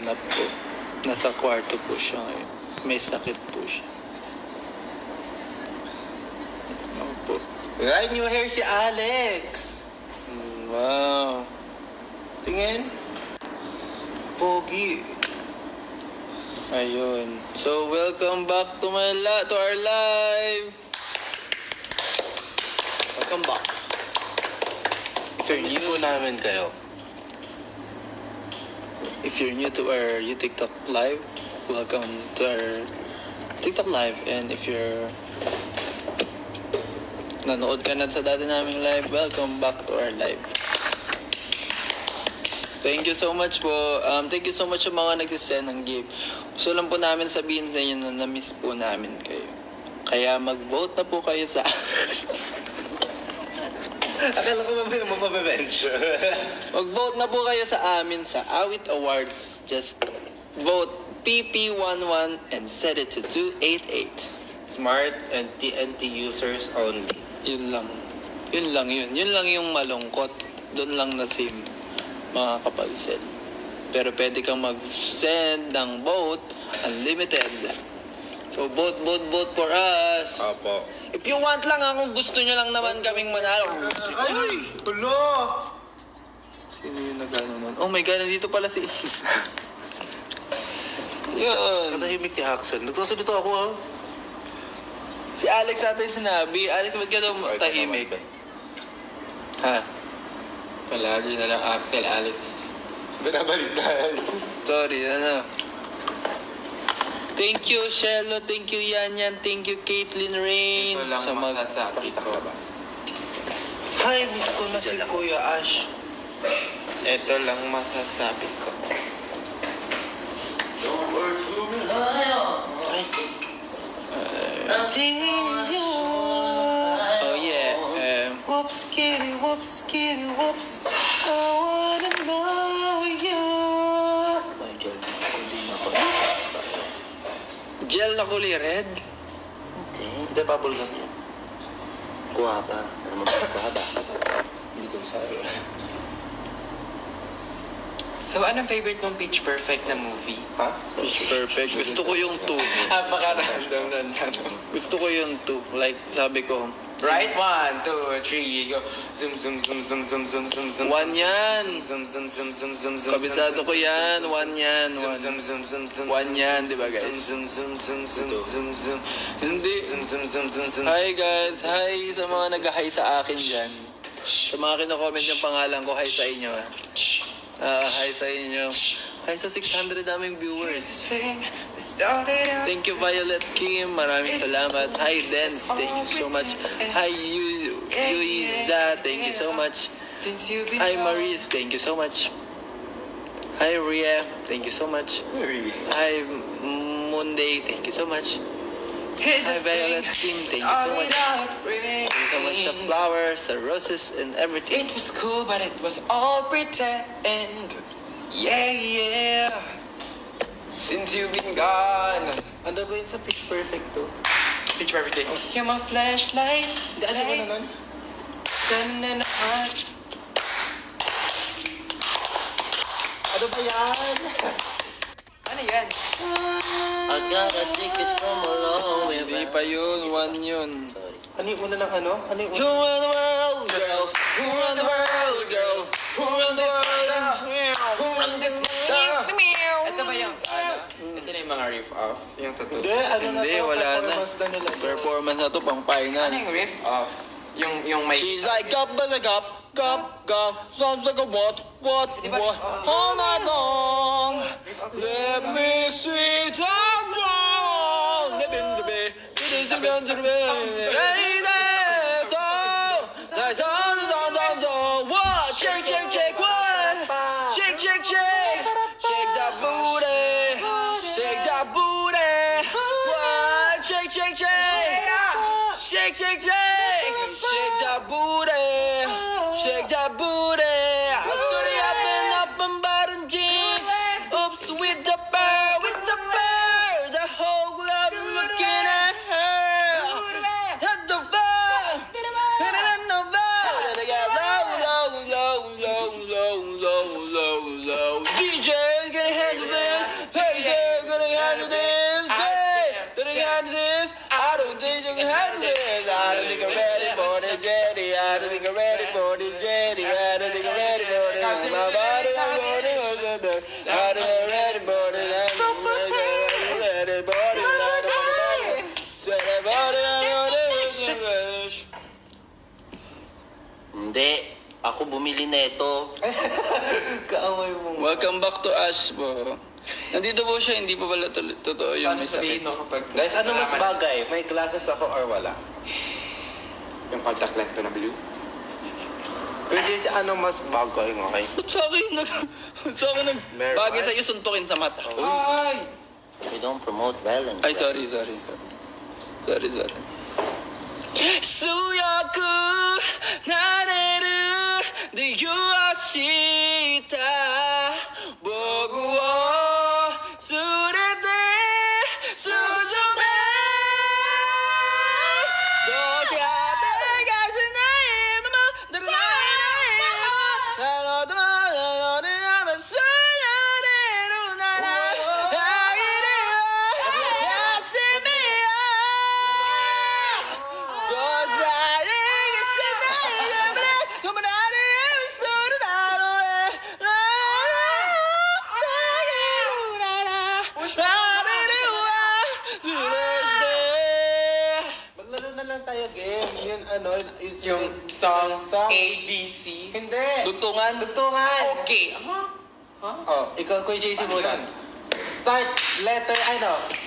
naghahanap po. Nasa kwarto po siya ngayon. May sakit po siya. Opo. Right, new hair si Alex. Wow. Tingin. Pogi. Ayun. So, welcome back to our live. Welcome back. If you're new namin kayo. If you're new to our TikTok live, welcome to our TikTok live. And if you're nanood ka na sa dati naming live, welcome back to our live. Thank you so much po. Thank you so much sa mga nagsisend ng gift. Gusto lang po namin sabihin sa inyo na na-miss po namin kayo. Kaya mag-vote na po kayo sa... Akala ko mamaya mapabench. Mag-vote na po kayo sa amin sa Awit Awards. Just vote PP11 and set it to 288. Smart and TNT users only. Yun lang. Yun lang yun. Yun lang yung malungkot. Doon lang na sim mga kapag-send. Pero pwede kang mag-send ng vote unlimited. So vote for us. Opo. If you want lang, kung gusto nyo lang naman kaming manalo. Ay! Tulo! Sino yung nag-ano nun? Oh my God, nandito pala si... Yun. Katahimik ni Axel. Nagsasalita ako ha. Si Alex ata yung sinabi. Alex, ba't ka daw tahimik? Ha? Palagi na lang Axel, Alex. Binabalitan. Sorry, ano? Thank you, Shelo. Thank you, Yanyan. Thank you, Caitlin Rain. Ito lang masasabi ko. Hi, miss ko na si Kuya Ash. Ito lang masasabi ko. Oh yeah. Whoops, kitty, whoops, kitty, whoops. I wanna know you. Ay, Jel. Hindi na ako. Gel na kulay red. Hindi, bubble gum yan. Kuha ba? Ano mo kuha ba? Hindi ko sa'yo. So, anong favorite mong Pitch Perfect na movie? Ha? Pitch Perfect. Gusto ko yung 2. Napaka-random na Gusto ko yung 2. Like, sabi ko, Right, 1, 2, 3, go. Zoom, zoom, zoom, zoom, zoom, zoom, zoom, zoom. 1 yan. Zoom, zoom, zoom, zoom, zoom, zoom. Kabisado ko yan. 1 yan. Zoom, 1. zoom, zoom, zoom, zoom. 1 yan, di ba guys? Zoom, zoom, zoom, zoom, zoom, zoom. Hindi. Zoom, zoom, zoom, zoom, zoom. Hi guys. Hi sa mga nag-hi sa akin dyan. Sa mga kino-comment yung pangalan ko, hi sa inyo. Hi sa inyo. Hi sa 600 naming viewers. Thank you, Violet Kim. Maraming salamat. Hi, Dance. Thank you so much. Hi, Yuiza. Thank you so much. Hi, Maurice. Thank you so much. Hi, Ria. Thank you so much. Hi, Monday. Thank you so much. Hi, Violet Kim. Thank you so much. Thank you so much sa flowers, sa roses, and everything. It was cool, but it was all pretend. Yeah, yeah. Since you've been gone. Ano ba yun sa Pitch Perfect to? Pitch Perfect. You're my flashlight. Hindi, ano ba na nun? Sun and heart. Ano ba yan? Ano yan? I got a ticket from a long way Hindi back. pa yun. 1 yun. Sorry. Ano yung una ng ano? Ano yung Who una? run the world, girls? Who run the world, girls? Who run the world? Who run this world? Ito ba yung ano? Ito na yung mga riff off. Yung sa Hindi, two. ano na Hindi, to? wala na. Performance na nila. Performance na to, pang final. Ano yung riff off? Yung may... She's like up as a gop, sounds like a what, all night long. Let me see that wrong. Let me be, it is a gun to the what? Shake, shake, shake, what? Shake, shake, shake. Shake that booty. Shake that booty. What? Shake, shake, shake. Shake, shake, shake. Shake that booty. Shake that booty. Sorry, I've been up and bottom jeans. Oops, with the bird, with the bird. The whole club is looking at her. Hit the fire. Hit it in the fire. Gotta get low, low, low, low, low, low, low, low. DJ, get a handle it. body ready, ready, ready, body. My body ready, ready, body. Ready, body, Hindi. Ako bumili nito. Kaaway mo. Welcome back to Ash, bro. Nandito po siya, hindi pa pala totoo yung Paano may sakit. sabihin mo kapag... Guys, ano mas bagay? May glasses ako or wala? Yung contact lens ko na blue? Pwede si ano mas bagay, okay? Ba't sa akin Meron bagay ba? sa'yo suntukin sa mata? Ay! We don't promote violence. Ay, sorry. Sorry. 수야쿠 나래를 느유하시다 보구워 수레대 수중배 너가 내가 나의 맘 너를 나의 나로도 너를 하면 수야래로 날아 아기래요 야심이야 Maglaro na lang tayo game. Yun ano, Yung song ABC. Hindi. Dugtungan? Dugtungan. Okay. Oh, ikaw Kuya JC muna. Start letter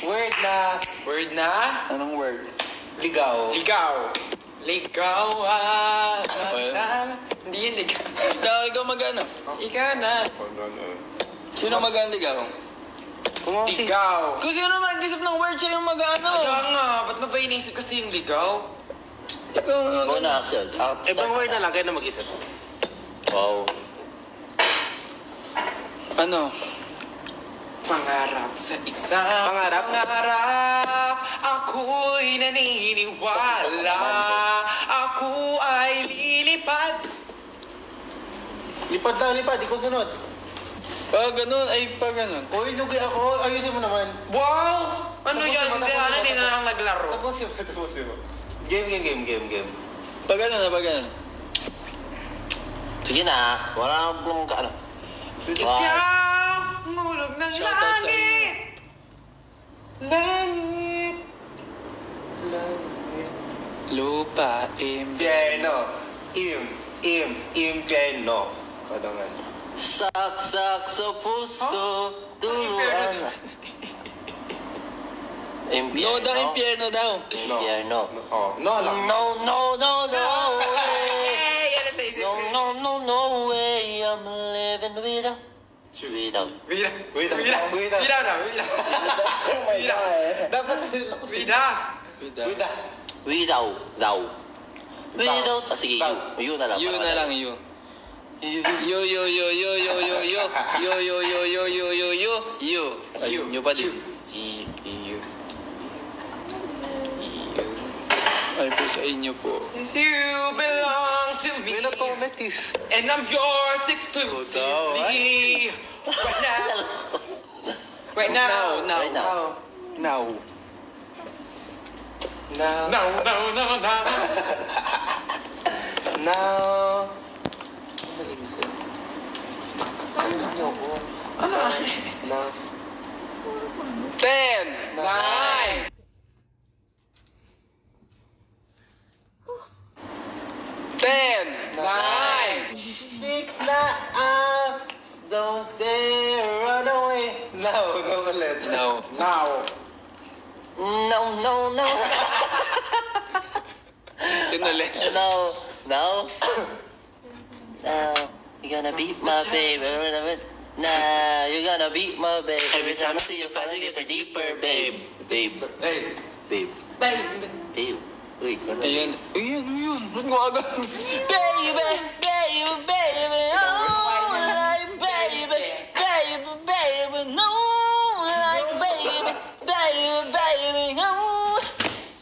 word na Word na? Anong word? ligaw. Ligaw. Ligaw kasama. Hindi yun ligaw. Ikaw magano? Ikaw na. Sino maganligaw? Kung si Ligaw. Kung sino mag-isip ng word siya yung magano? Kaya nga, ba't mo ba inisip kasi yung ligaw? Ikaw Go na, Axel. ibang word na lang, kayo na mag-isip. Wow. Ano? Pangarap sa isang Pangarap? pangarap. Ako'y naniniwala. Ako ay lilipad. Lipad daw, lipad. Ikaw sunod. Pag ganun, ay pag ganun. Uy, lugi ako. Ayusin mo naman. Wow! Ano Tapos yan? mo, Hindi tapos na, mo, hindi na lang naglaro. Tapusin mo. Game. Pag ganun. Sige na. Wala akong ano. Ikaw, mulog ng Shoutout sa langit. Langit. Lupa, Impierno. Impierno. Kadangan. Saksak sa puso. Tuluan. No daw, impyerno daw. Impierno. Oh, no lang. No way. Hey, yan ang sa isip ko. No way. I'm living without. Wira. Wait. Wira na. Oh my God. Dapat Wira. Without. Ah, sige, you na lang. You na lang, you. Yo. Ayun, you pa din. Ay po sa inyo po. You belong to me. And I'm yours exclusively. Right now. Right now. Now. Now. Now. 10, 9, 10, 9. Pick na up. Don't say run away. No ulit. Now. Now. No. Tinulit. Now. You gonna beat my baby. Nah, you gonna beat my baby. Every time I see your face, you get deeper, babe. Babe. Uy, ano? Ayun. Ayun. Ba't mo agad? Baby, oh, like baby, no, like baby, oh,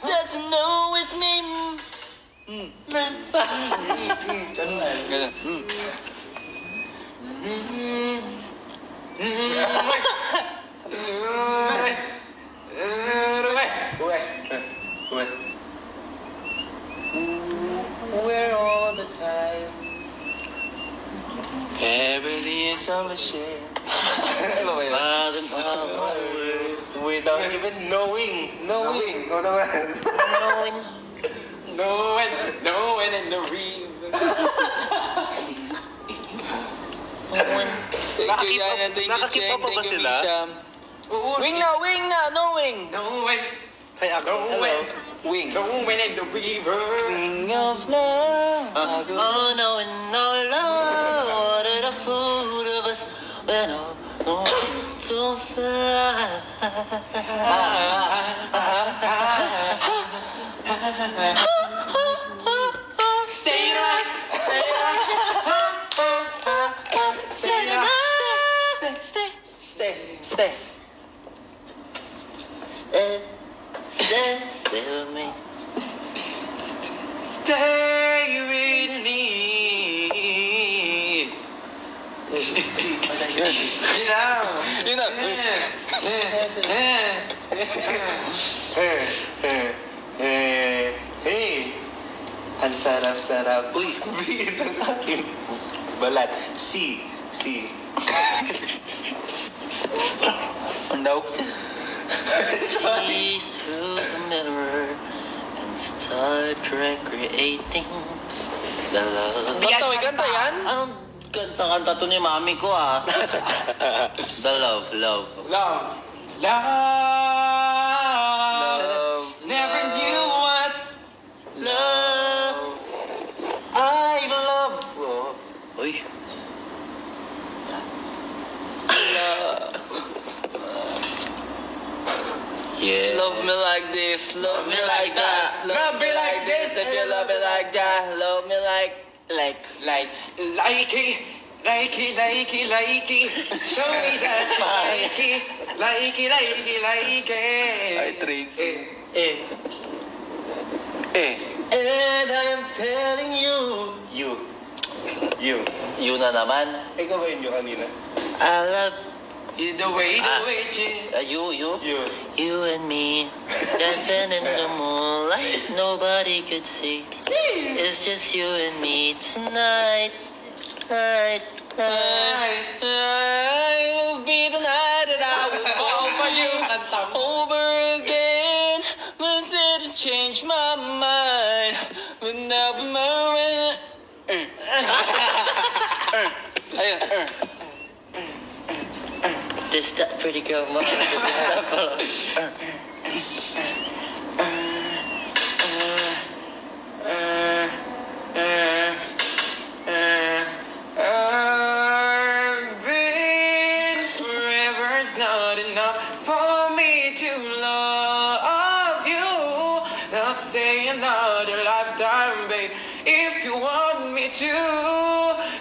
that you know it's me. Ganun. We're all the time. Everything is on my shit. Ay, ba ba yun? Without even knowing. Knowing. Ikaw naman. Knowing. No one in the river. Knowing. Thank you, Yana. Thank you, Nakakip Cheng. up pa ba Thank you, sila? Misham. Wing na, no wing. No one, Ay, ako. no Hello. one, Wing. no one in the river. Wing of love. Oh, knowing no love. What did I put of us when I want to fly? Stay right, stay right. Stay right. Stay. Stay with me. Stay with me. You know. Yun na. Hey. Ang sarap-sarap. Uy, bihin ang aking balat. Si. Ang daw. See through the mirror and start recreating the love. Kanta yan? Anong kanta to ni mami ko ah? The love. Love. Love. Love. Never knew what Love. I love. Oh. Uy. Yeah. Love me like this, love me like that. Love me like this, if you love me like that. Love me like. like it. Show me that you like it. Ay, Tracy. Eh. And I am telling you. You. Yun na naman. Ikaw ba yun yung kanina? I love The way, you. You. You and me dancing in the moonlight, nobody could see. It's just you and me tonight. I will be the night that I will fall for you over again. Must it change my mind? But never mind. Ayun. This that pretty girl, mom. This that I've been forever's not enough for me to love you. Not say another lifetime, babe. If you want me to,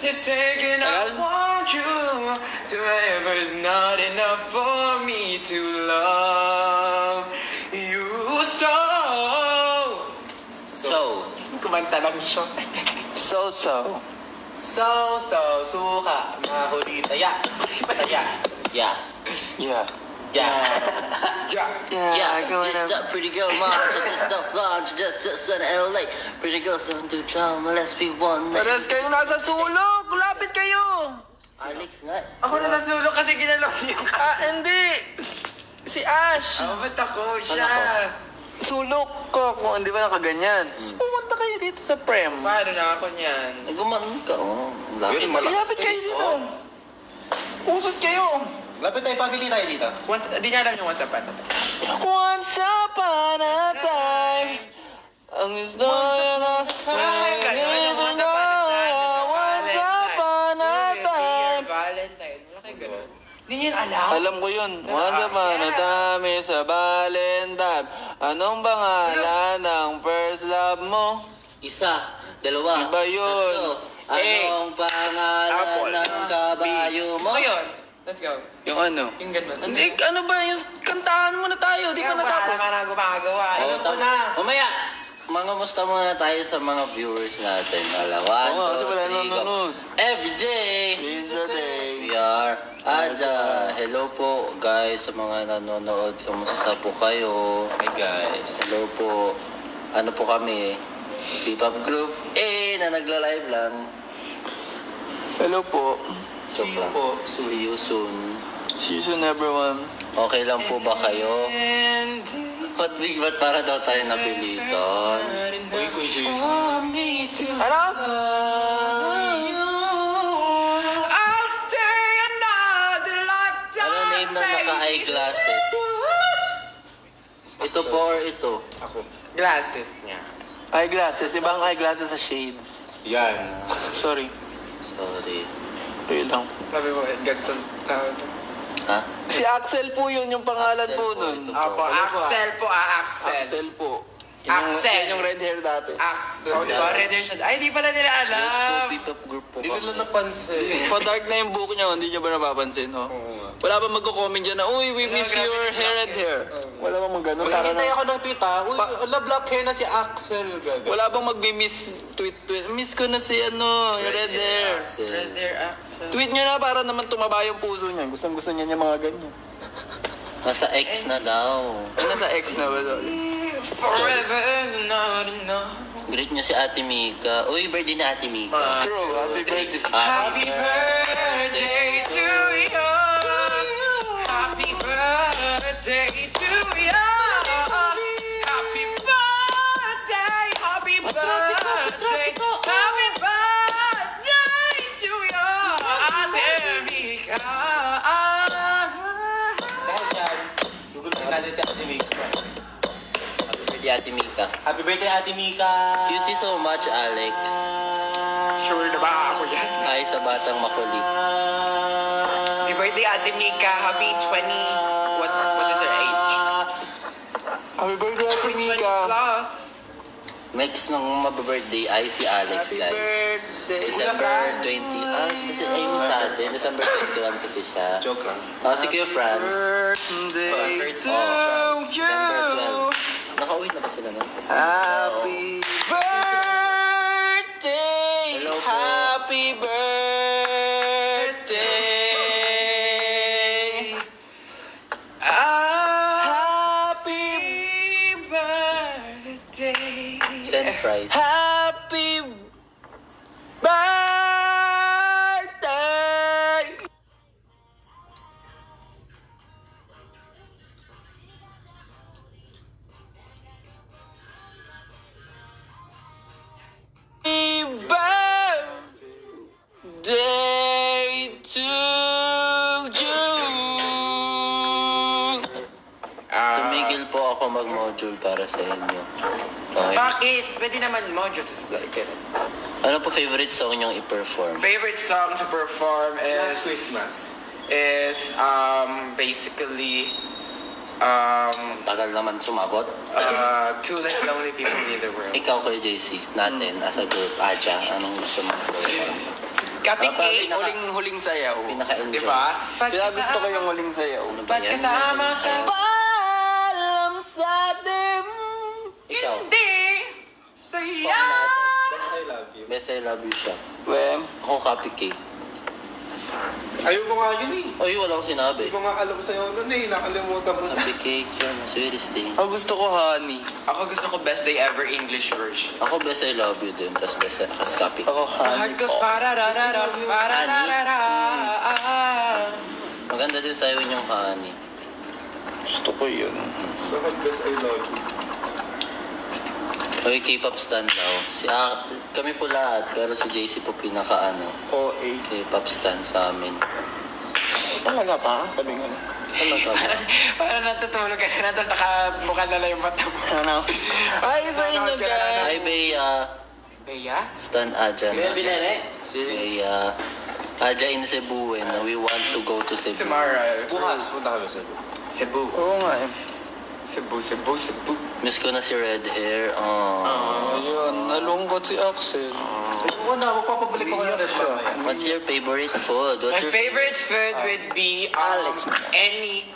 just say it. I want you. Forever's not enough for me to love you so. So, Kumanta lang siya. So. Suka. Mahuli. Taya. yeah. Yeah. Yeah. Yeah, this that pretty girl, mom. This that blonde. Just an LA. Pretty girls don't do drama. Let's be one. Pares kayo nasa sulok! Lapit kayo! Alex nga. Ako na nasulo kasi ginalaw niyo ka. Hindi! Si Ash! Ba't ako siya? Sulok ko kung hindi ba nakaganyan. Pumunta kayo dito sa Prem. Paano na ako niyan? Gumanon ka, oh. Laki Malapit kayo dito. Usot kayo. Lapit tayo, pabili tayo dito. Di niya alam yung WhatsApp pa. Once upon a time, ang gusto yun na... Once upon a time. Valentine. Malaki ganun. Di niya alam. Alam ko yun. Once upon a time sa Valentine. Anong pangalan ng first love mo? Isa, dalawa. Iba yun. Tatlo. Anong pangalan ng kabayo mo? Gusto ko yun. Let's go. Yung ano? Yung ganun. Hindi, ano ba yung kantahan mo na tayo? Di pa natapos. Para gumagawa. Oh, Ayun ko na. Mamaya, mangamusta muna tayo sa mga viewers natin. Alawan, Oo nga, kasi wala nanonood. Every day, This is the day. we are Aja. Hello po guys sa mga nanonood. Kamusta po kayo? Hey guys. Hello po. Ano po kami? P-pop group na nagla-live lang. Hello po. See you po. See you soon. See you soon, everyone. Okay lang po ba kayo? Ba't ba't para daw tayo napilitan? Uy, Kuya JC. Ano? Ano name na naka-eyeglasses? Ito po or ito? Ako. Glasses niya. Eyeglasses. Ibang eyeglasses sa shades. Yan. Sorry. Sorry. Ayun lang. Sabi mo, ganito tawag. Ha? Si Axel po yun, yung pangalan Axel po po, nun. ito. Apo, Axel po, Axel. Axel po. Axel. Yun yung red hair dati. Axel. Diba, red hair siya. Ay, di pala nila alam. Yes po, P-pop group po Hindi ko lang kami. napansin. Pa-dark na yung buhok niya, hindi niyo ba napapansin? Oh? Oo nga. Wala ba magko-comment dyan na, uy, we miss grabe, your hair black and hair. Wala bang mag ganun? Uy, Para hintay na, ako ng tweet ha. Uy, ala black hair na si Axel. Gaga. wala bang magbi-miss tweet. Miss ko na si ano, yung red hair. Axel. Red hair, Axel. Tweet niyo na para naman tumaba yung puso niya. Gustong gusto niya yung mga ganyan. Nasa X na daw. Ay, nasa ex na ba? Sorry. Forever, not enough. Greet niyo si Ate Mika. Uy, birthday na Ate Mika. True, happy birthday. Happy birthday to you. Happy birthday to you. Happy birthday. Happy birthday. Happy birthday to you. Ate Mika. Dahil dyan, guguluhin natin si Ate Mika. Happy birthday Ate Mika. Happy birthday, Ate Mika! Cutie so much, Alex. Sure na ba ako yan? Hi sa batang makulit. Happy birthday, Ate Mika. Happy 20... What is her age? Happy birthday, Ate 20 Mika. plus. Next ng mababirthday ay si Alex, Happy guys. birthday. December 20. Kasi ayun sa atin. December 21 kasi siya. Joke lang. Si Kuya Franz. Birthday to Oh, you. December 12. Nakauwi na ba sila nun? Happy birthday. Hello po. Happy birthday. Happy birthday. Send fries. Happy birthday. Happy birthday to you. Tumigil po ako mag-module para sa inyo. Okay. Bakit? Pwede naman modules like it. Ano po favorite song niyong i-perform? Favorite song to perform is Last Christmas. Is basically Tagal naman sumagot. Two Less Lonely People in the World. Ikaw kay JC, natin as a group, Aja, anong gusto mo i-perform? Kapit Dapat Huling sayaw. Pinaka-enjoy. Diba? Kaya gusto ko yung huling sayaw. Ano ba Ba't yan? kasama ka? Paalam sa atin. Ikaw. Hindi Song saya. natin. Best I love you. Best I love you siya. Wem. Ako copy cake. Ayaw ko nga yun eh. Ay, walang Hindi sinabi. ko nga alam sa'yo nun eh. Nakalimutan ko na. Copy cake yun. Sweetest thing. Ang gusto ko honey. Ako gusto ko Best Day Ever English version. Ako best I love you din. Tapos best tas copy. Ako My heart honey goes po. parararara, parararara. Maganda din sa'yo yung honey. Gusto ko yun. So, best I love you. Okay, K-pop stand daw. Kami po lahat, pero si JC po pinaka OA. K-pop stand sa amin. Talaga pa? Sabi nga. Talaga ba? Parang natutulog ka na, tapos nakabuka na lang yung mata mo. Ano? Ay, sa inyo guys. Hi, Bea. Bea? Stan Aja na. binere. Bea. Aja in Cebu and we want to go to Cebu. Tomorrow. Bukas, punta kami sa Cebu. Oo nga eh. Cebu. Miss ko na si Red Hair. Ayun, nalungkot si Axel. Oo na, magpapabalik ako ng red mamaya. What's your favorite food? My What's your favorite food would be Alex. any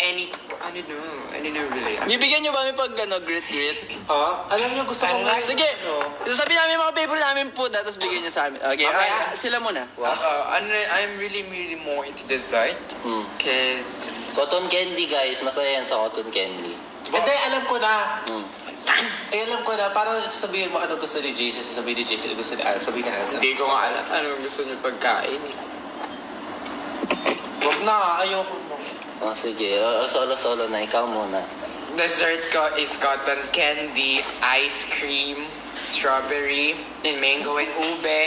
ano na really. Bibigyan nyo ba kami pag grit? Alam niyo, gusto ko nga. Sige, sasabihin namin mga favorite namin food, tapos bigyan nyo sa amin. Okay, Okay. sila muna. I'm really more into dessert. Cause Cotton candy, guys. Masaya yan sa cotton candy. Hindi, alam ko na. Mm. Ay, alam ko na. alam, parang sasabihin mo ano gusto ni JC, sasabihin ni JC, gusto ni Anna, sabihin ni Anna. Hindi ko nga alam anong gusto niyo pagkain. Wag na, ayoko mo. Oh, sige. Solo-solo na. Ikaw muna. Dessert ko is cotton candy, ice cream, strawberry, and mango and ube.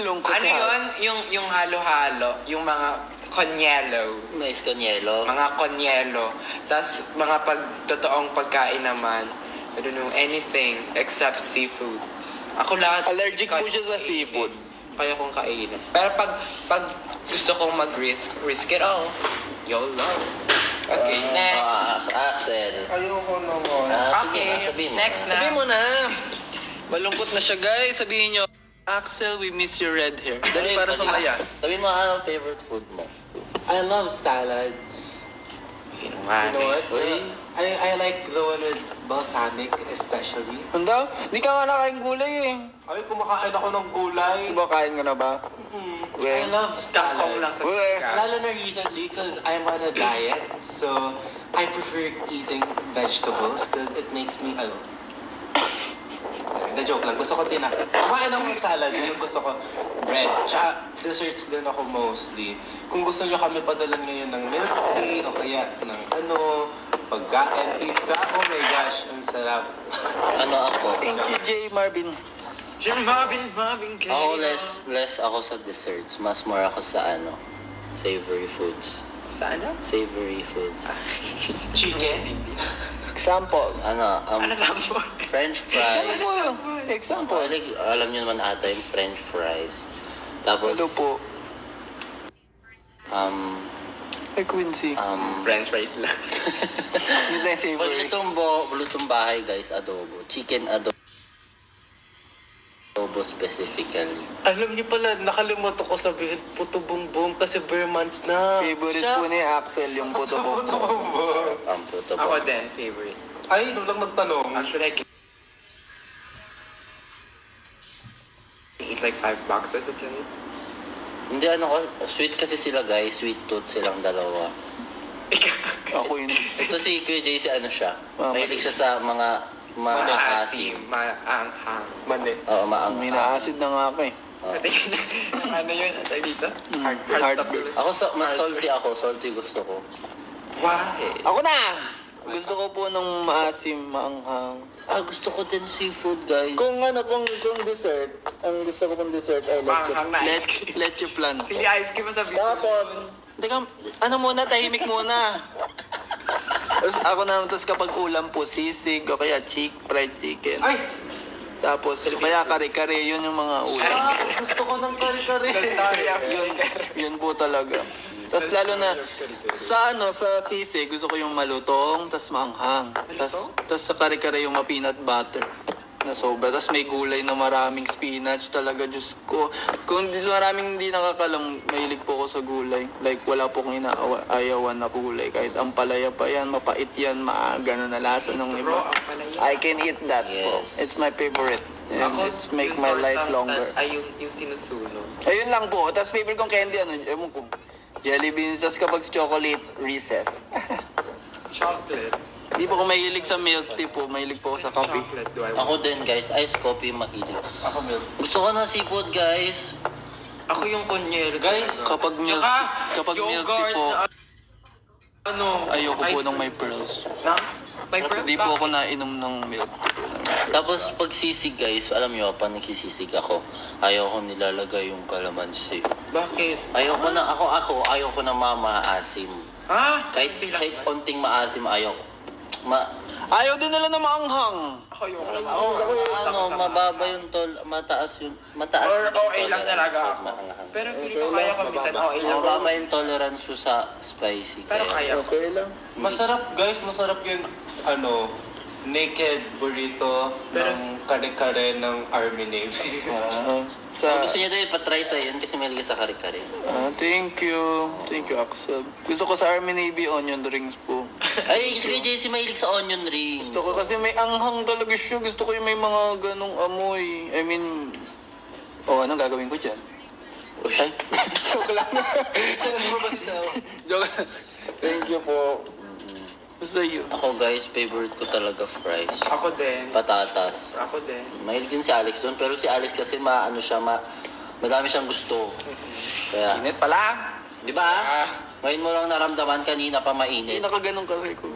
Lungkot Ano na. yun? Yung halo-halo, yung mga konyelo. Mais con hielo. Mga konyelo. Tapos mga totoong pagkain naman, I don't know, anything except seafoods. Ako lahat. Allergic po siya sa seafood. Kaya kong kainin. Pero pag gusto kong risk it all. YOLO. Okay, next. Axel. Ayoko naman. Okay, Sabihin mo. next na. Sabihin mo na. Malungkot na siya, guys. Sabihin nyo, Axel, we miss your red hair. Dali para sumaya. Sabihin mo, ano favorite food mo? I love salads. Sino You nga? know what? Uy. I like the one with balsamic especially. Handa? Di ka nga nakain gulay eh. Ay, kumakain ako ng gulay. Diba kain ka na ba? I love Takong lang salads. sa Uy. pagkain. Lalo na recently because I'm on a diet. So, I prefer eating vegetables because it makes me, the joke lang. Gusto ko kumain ako ng salad. Yun yung gusto ko. Bread. Tsaka desserts din ako mostly. Kung gusto nyo kami padalan ngayon ng milk tea o kaya ng pagkain, pizza. Oh my gosh, ang sarap. Ano ako? Thank you, J. Marvin. Jim Marvin Gaye. Ako less ako sa desserts. Mas more ako sa savory foods. Sa ano? Savory foods. Chicken. Example. Ano sa mo? French fries. Example. Alam niyo naman ata yung French fries. Tapos, Ano po? Ay, Quincy. French fries lang. Yun lang yung pag savory. lutong bahay guys, adobo. Chicken adobo specifically. Alam niyo pala, nakalimutan ko sabihin puto bumbong kasi bare months na. Favorite po ni Axel yung puto Puto bongbong. bumbong. Ang puto Ako ba? din, favorite. Ay, nung lang nagtanong. Actually, I can eat like 5 boxes a day. Hindi sweet kasi sila guys, sweet tooth silang dalawa. Ako yun. Ito si Kuya JC siya? Mama. Mahilig siya sa mga maasim. Maanghang. Mani. Oo, maanghang. May na-acid na nga ako eh. Ano yun? Ano dito? Heartburn. Ako mas salty ako, salty gusto ko. Why? Ako na! Gusto ko po nung maasim, maanghang. Gusto ko din seafood guys. Kung dessert, ang gusto ko pong dessert ay Maanghang na ice cream. leche plan. Sili ice cream mo sabi. Tapos, teka, tahimik muna. Tapos ako naman, tapos kapag ulam po, sisig, o kaya fried chicken. Ay! Tapos, kaya kare-kare, yun yung mga ulam. Gusto ko ng kare-kare. Story of Yun po talaga. Tapos lalo na, sa sisig, gusto ko yung malutong, tapos maanghang. Tapos sa kare-kare yung ma-peanut butter na sobra. Tapos may gulay na maraming spinach talaga, Diyos ko. Kung maraming hindi nakakalam, mahilig po ako sa gulay. Like, wala po kong inaayawan na gulay. Kahit ang palaya pa yan, mapait yan, maaga na lasa ng iba. I can eat that po. Yes. It's my favorite. And it's make yung my life tortang- longer. Ay, yung sinusunog. Ayun lang po. Tapos favorite kong candy, ewan ko. Jelly beans, tapos kapag chocolate, Reese's. Chocolate. Di po ako mahilig sa milk tea po. Mahilig po ako sa coffee. Chocolate do I want? Ako din guys, ice coffee mahilig. Ako milk. Gusto ko ng seafood guys. Ako yung konyero. Guys, Kapag milk, Tsaka, kapag milk tea yogurt po, na ano, ayoko po ice nung may cream. pearls. Na? May pearls? Di po ako nainom ng milk tea po. Tapos pag sisig guys, alam nyo, pag nagsisisig ako, ayaw ko nilalagay yung kalamansi. Bakit? Ayaw ko na mamaasim. Ha? Kahit onting maasim, ayaw ko. Ayaw din nila na maanghang. Ako yung Mababa yung mataas mataas. Or yung OA lang tolerance talaga ko, ako. maanghang. Pero feeling ko kaya ko minsan OA lang. Mababa yung tolerance ko sa spicy. Pero kaya ko. Okay lang. masarap guys, masarap yung naked burrito ng kare-kare ng Army Navy. Kung gusto niya daw ipatry sa yun kasi may sa kare-kare. Thank you. Thank you, Axel. Gusto ko sa Army Navy onion rings po. Ay, si Kuya JC mahilig sa onion rings. Gusto ko kasi may anghang talaga siya. Gusto ko yung may mga ganong amoy. I mean, anong gagawin ko dyan? Ay, joke lang. Joke lang. Thank you po. Basta yun. Ako guys, favorite ko talaga fries. Ako din. Patatas. Ako din. Mahilig din si Alex doon, pero si Alex kasi madami siyang gusto. Kaya, Init pala. di ba? Ngayon mo lang naramdaman kanina pa Hindi mainit. nakaganon kasi ko.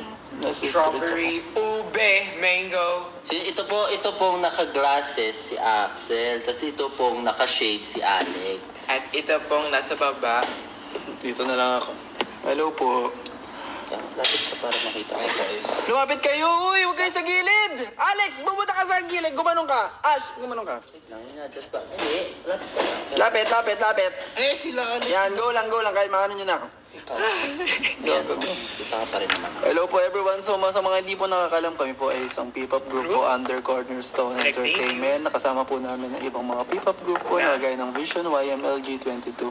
Strawberry, ube, mango. Ito pong naka-glasses si Axel, tapos ito pong naka-shade si Alex. At ito pong nasa baba. Dito na lang ako. Hello po. Kaya, lapit ka para makita. Hi guys. Lumapit kayo! Uy! Huwag kayo sa gilid! Alex! Bumunta ka sa gilid! Gumanong ka! Ash! Gumanong ka! Wait lang, just pa. Hindi, lapit ka lang. Lapit! Eh, sila ano? Yan, go lang! Kahit makano nyo na ako. Yan, kita ka pa rin naman. Hello po everyone. So sa mga hindi po nakakalam, kami po ay isang P-pop group po under Cornerstone Entertainment. Nakasama po namin ang ibang mga P-pop group po na gaya ng Vision, YMLG22.